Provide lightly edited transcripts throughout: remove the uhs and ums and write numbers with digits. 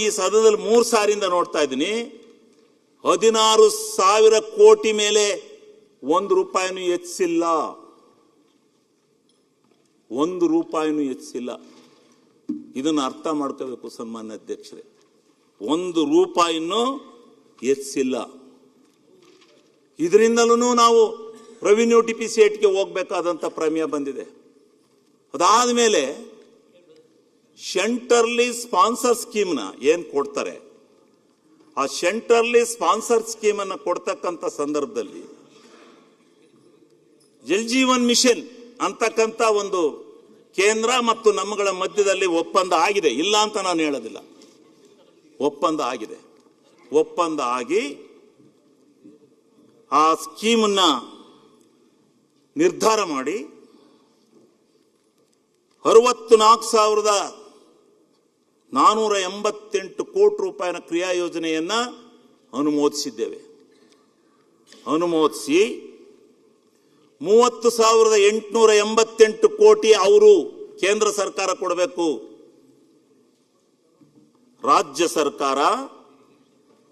ಈ ಸದನದಲ್ಲಿ 3 ಸಾರಿಯಿಂದ ನೋಡ್ತಾ ಇದ್ದೀನಿ, 16,000 ಕೋಟಿ ಮೇಲೆ 1 ರೂಪಾಯಿನೂ ಹೆಚ್ಚಿಲ್ಲ. 1 ರೂಪಾಯಿನೂ ಹೆಚ್ಚಿಲ್ಲ. ಇದನ್ನು ಅರ್ಥ ಮಾಡ್ಕೋಬೇಕು ಸನ್ಮಾನ್ಯ ಅಧ್ಯಕ್ಷರೇ. 1 ರೂಪಾಯಿನೂ ಹೆಚ್ಚಿಲ್ಲ. ಇದರಿಂದಲೂ ನಾವು ರೆವಿನ್ಯೂ ಡಿಫಿಸಿಟ್ಗೆ ಹೋಗಬೇಕಾದಂಥ ಪ್ರಮೇಯ ಬಂದಿದೆ. ಅದಾದ ಮೇಲೆ ಸೆಂಟ್ರಲಿ ಸ್ಪಾನ್ಸರ್ ಸ್ಕೀಮ್ನ ಏನು ಕೊಡ್ತಾರೆ, ಆ ಸೆಂಟ್ರಲಿ ಸ್ಪಾನ್ಸರ್ ಸ್ಕೀಮನ್ನು ಕೊಡ್ತಕ್ಕಂಥ ಸಂದರ್ಭದಲ್ಲಿ ಜಲ್ ಜೀವನ್ ಮಿಷನ್ ಅಂತಕ್ಕಂಥ ಒಂದು ಕೇಂದ್ರ ಮತ್ತು ನಮ್ಮಗಳ ಮಧ್ಯದಲ್ಲಿ ಒಪ್ಪಂದ ಆಗಿದೆ, ಇಲ್ಲ ಅಂತ ನಾನು ಹೇಳೋದಿಲ್ಲ. ಒಪ್ಪಂದ ಆಗಿದೆ. ಒಪ್ಪಂದ ಆಗಿ ಆ ಸ್ಕೀಮನ್ನು ನಿರ್ಧಾರ ಮಾಡಿ 64,488 ಕೋಟಿ ರೂಪಾಯಿನ ಕ್ರಿಯಾ ಯೋಜನೆಯನ್ನ ಅನುಮೋದಿಸಿದ್ದೇವೆ. ಅನುಮೋದಿಸಿ 30,888 ಕೋಟಿ ಅವರು ಕೇಂದ್ರ ಸರ್ಕಾರ ಕೊಡಬೇಕು, ರಾಜ್ಯ ಸರ್ಕಾರ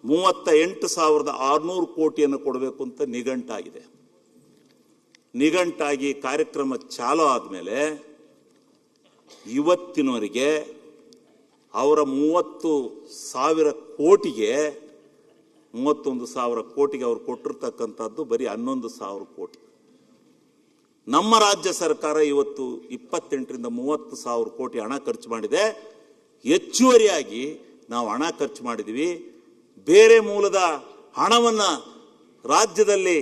38,600 ಕೋಟಿಯನ್ನು ಕೊಡಬೇಕು ಅಂತ ನಿಘಂಟಾಗಿದೆ. ನಿಘಂಟಾಗಿ ಕಾರ್ಯಕ್ರಮ ಚಾಲು ಆದಮೇಲೆ ಇವತ್ತಿನವರೆಗೆ ಅವರ 30,000 ಕೋಟಿಗೆ 31,000 ಕೋಟಿಗೆ ಅವರು ಕೊಟ್ಟಿರ್ತಕ್ಕಂಥದ್ದು ಬರೀ 11,000 ಕೋಟಿ. ನಮ್ಮ ರಾಜ್ಯ ಸರ್ಕಾರ ಇವತ್ತು 28ರಿಂದ 30,000 ಕೋಟಿ ಹಣ ಖರ್ಚು ಮಾಡಿದೆ. ಹೆಚ್ಚುವರಿಯಾಗಿ ನಾವು ಹಣ ಖರ್ಚು ಮಾಡಿದ್ವಿ. ಬೇರೆ ಮೂಲದ ಹಣವನ್ನು ರಾಜ್ಯದಲ್ಲಿ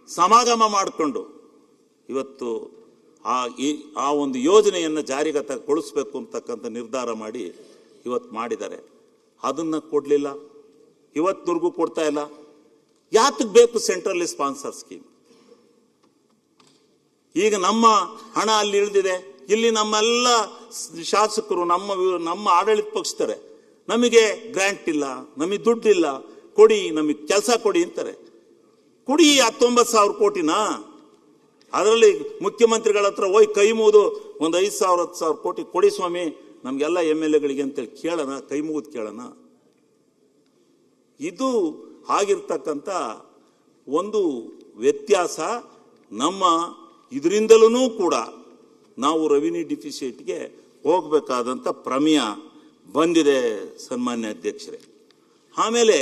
ಸಮಾಗಮ ಮಾಡಿಕೊಂಡು ಇವತ್ತು ಆ ಒಂದು ಯೋಜನೆಯನ್ನು ಜಾರಿಗೊಳಿಸಬೇಕು ಅಂತಕ್ಕಂಥ ನಿರ್ಧಾರ ಮಾಡಿ ಇವತ್ತು ಮಾಡಿದ್ದಾರೆ. ಅದನ್ನು ಕೊಡಲಿಲ್ಲ, ಇವತ್ತಿನವರೆಗೂ ಕೊಡ್ತಾ ಇಲ್ಲ. ಯಾತಕ್ಕೆ ಬೇಕು ಸೆಂಟ್ರಲ್ ಸ್ಪಾನ್ಸರ್ ಸ್ಕೀಮ್? ಈಗ ನಮ್ಮ ಹಣ ಅಲ್ಲಿ ಇಳಿದಿದೆ. ಇಲ್ಲಿ ನಮ್ಮೆಲ್ಲ ಶಾಸಕರು ನಮ್ಮ ಆಡಳಿತ ಪಕ್ಷತಾರೆ, ನಮಗೆ ಗ್ರಾಂಟ್ ಇಲ್ಲ, ನಮಗೆ ದುಡ್ಡಿಲ್ಲ, ಕೊಡಿ, ನಮಗೆ ಕೆಲಸ ಕೊಡಿ ಅಂತಾರೆ. ಕೊಡಿ 19,000 ಕೋಟಿನ. ಅದರಲ್ಲಿ ಮುಖ್ಯಮಂತ್ರಿಗಳ ಹತ್ರ ಹೋಗಿ ಕೈ ಮುಗಿದು ಒಂದು 5,000 10,000 ಕೋಟಿ ಕೊಡಿ ಸ್ವಾಮಿ ನಮಗೆಲ್ಲ MLAಗಳಿಗೆ ಅಂತೇಳಿ ಕೇಳೋಣ, ಕೈ ಮುಗಿದು ಕೇಳೋಣ. ಇದು ಆಗಿರ್ತಕ್ಕಂಥ ಒಂದು ವ್ಯತ್ಯಾಸ. ನಮ್ಮ ಇದರಿಂದಲೂ ಕೂಡ ನಾವು ರೆವಿನ್ಯೂ ಡಿಫಿಸಿಟ್ಗೆ ಹೋಗಬೇಕಾದಂಥ ಪ್ರಮೇಯ ಬಂದಿದೆ ಸನ್ಮಾನ್ಯ ಅಧ್ಯಕ್ಷರೇ. ಆಮೇಲೆ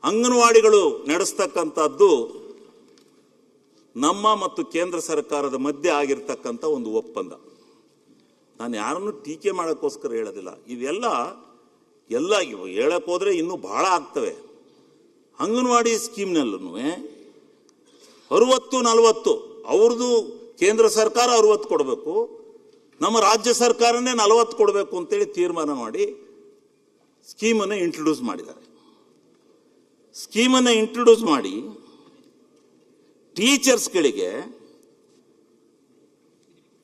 ಅಂಗನವಾಡಿಗಳು ನಡೆಸ್ತಕ್ಕಂಥದ್ದು ನಮ್ಮ ಮತ್ತು ಕೇಂದ್ರ ಸರ್ಕಾರದ ಮಧ್ಯೆ ಆಗಿರ್ತಕ್ಕಂಥ ಒಂದು ಒಪ್ಪಂದ. ನಾನು ಯಾರನ್ನು ಟೀಕೆ ಮಾಡೋಕ್ಕೋಸ್ಕರ ಹೇಳೋದಿಲ್ಲ. ಇವೆಲ್ಲ ಹೇಳಕ್ಕೆ ಹೋದರೆ ಇನ್ನೂ ಬಹಳ ಆಗ್ತವೆ. ಅಂಗನವಾಡಿ ಸ್ಕೀಮ್ನಲ್ಲೂ 60-40 ಅವ್ರದ್ದು ಕೇಂದ್ರ ಸರ್ಕಾರ 60 ಕೊಡಬೇಕು, ನಮ್ಮ ರಾಜ್ಯ ಸರ್ಕಾರನೇ 40 ಕೊಡಬೇಕು ಅಂತೇಳಿ ತೀರ್ಮಾನ ಮಾಡಿ ಸ್ಕೀಮನ್ನು ಇಂಟ್ರೊಡ್ಯೂಸ್ ಮಾಡಿದ್ದಾರೆ. ಸ್ಕೀಮನ್ನು ಇಂಟ್ರೊಡ್ಯೂಸ್ ಮಾಡಿ ಟೀಚರ್ಸ್ಗಳಿಗೆ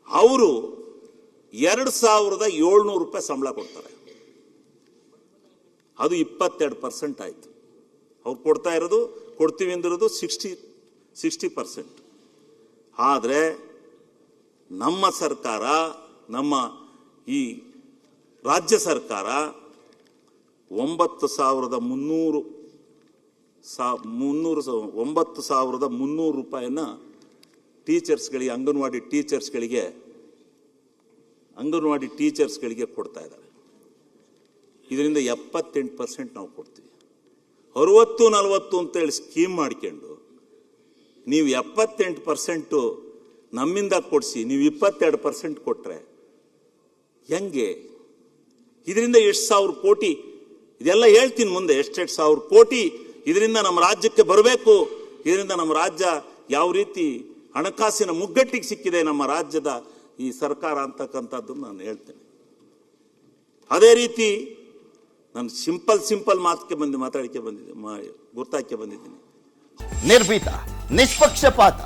ಅವರು 2,700 ರೂಪಾಯಿ ಸಂಬಳ ಕೊಡ್ತಾರೆ. ಅದು 22% ಆಯಿತು. ಅವ್ರು ಕೊಡ್ತೀವಿ ಅಂದಿರೋದು 60%. ಆದರೆ ನಮ್ಮ ಸರ್ಕಾರ, ನಮ್ಮ ಈ ರಾಜ್ಯ ಸರ್ಕಾರ 9,300 ರೂಪಾಯಿನ ಟೀಚರ್ಸ್ಗಳಿಗೆ, ಅಂಗನವಾಡಿ ಟೀಚರ್ಸ್ಗಳಿಗೆ ಕೊಡ್ತಾ ಇದ್ದಾರೆ. ಇದರಿಂದ 78% ನಾವು ಕೊಡ್ತೀವಿ. 60-40 ಅಂತೇಳಿ ಸ್ಕೀಮ್ ಮಾಡ್ಕೊಂಡು ನೀವು 78% ನಮ್ಮಿಂದ ಕೊಡಿಸಿ ನೀವು 22% ಕೊಟ್ಟರೆ ಹೆಂಗೆ? ಇದರಿಂದ ಎಷ್ಟು ಸಾವಿರ ಕೋಟಿ, ಇದೆಲ್ಲ ಹೇಳ್ತೀನಿ ಮುಂದೆ, ಎಷ್ಟೆಷ್ಟು ಸಾವಿರ ಕೋಟಿ ಇದರಿಂದ ನಮ್ಮ ರಾಜ್ಯಕ್ಕೆ ಬರಬೇಕು. ಇದರಿಂದ ನಮ್ಮ ರಾಜ್ಯ ಯಾವ ರೀತಿ ಹಣಕಾಸಿನ ಮುಗ್ಗಟ್ಟಿಗೆ ಸಿಕ್ಕಿದೆ ನಮ್ಮ ರಾಜ್ಯದ ಈ ಸರ್ಕಾರ ಅಂತಕ್ಕಂಥದ್ದು ನಾನು ಹೇಳ್ತೇನೆ. ಅದೇ ರೀತಿ ನಾನು ಸಿಂಪಲ್ ಮಾತಾಡಕ್ಕೆ ಗುರ್ತಾಕೆ ಬಂದಿದ್ದೀನಿ. ನಿರ್ಭೀತ, ನಿಷ್ಪಕ್ಷಪಾತ,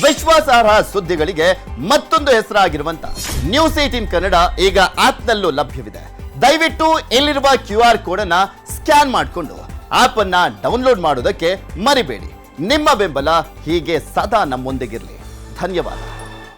ವಿಶ್ವಾಸಾರ್ಹ ಸುದ್ದಿಗಳಿಗೆ ಮತ್ತೊಂದು ಹೆಸರಾಗಿರುವಂತ ನ್ಯೂಸ್ 18 ಕನ್ನಡ ಈಗ ಆಪ್ನಲ್ಲೂ ಲಭ್ಯವಿದೆ. ದಯವಿಟ್ಟು ಇಲ್ಲಿರುವ QR ಕೋಡ್ ಅನ್ನ ಸ್ಕ್ಯಾನ್ ಮಾಡಿಕೊಂಡು ಆಪ್ ಅನ್ನ ಡೌನ್ಲೋಡ್ ಮಾಡೋದಕ್ಕೆ ಮರಿಬೇಡಿ. ನಿಮ್ಮ ಬೆಂಬಲ ಹೀಗೆ ಸದಾ ನಮ್ಮೊಂದಿಗಿರಲಿ. ಧನ್ಯವಾದ.